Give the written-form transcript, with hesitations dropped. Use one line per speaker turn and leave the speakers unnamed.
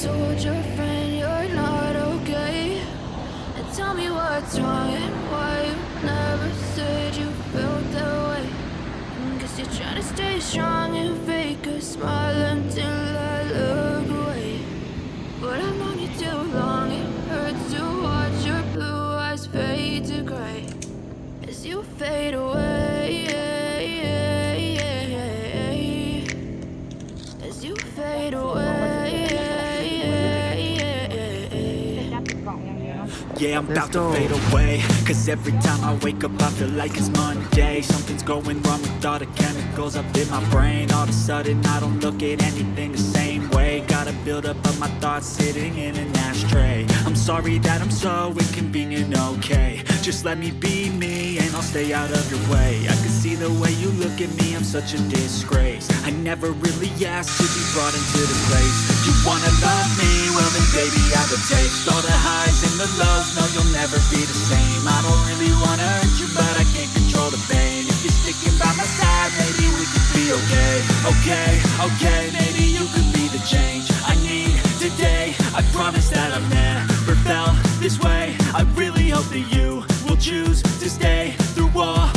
told your friend you're not okay? And tell me what's wrong and why you never said you felt that way. Guess you're trying to stay strong and fake a smile until I look away. But I've known you too long, it hurts to watch your blue eyes fade to gray as you fade away. As you fade away.
Yeah, I'm about to fade away. Cause every time I wake up, I feel like it's Monday. Something's going wrong with all the chemicals up in my brain. All of a sudden, I don't look at anything the same way. Gotta build up of my thoughts sitting in an ashtray. I'm sorry that I'm so inconvenient, okay? Just let me be me and I'll stay out of your way. I can see the way you look at me, I'm such a disgrace. I never really asked to be brought into this place. You wanna love me? Well then baby, I have a taste. All the highs and the lows, no you'll never be the same. I don't really wanna hurt you, but I can't control the pain. If you're sticking by my side, maybe we could be okay. Okay, okay, maybe you could be the change I need today. I promise that I've never felt this way. I really hope that you will choose to stay through all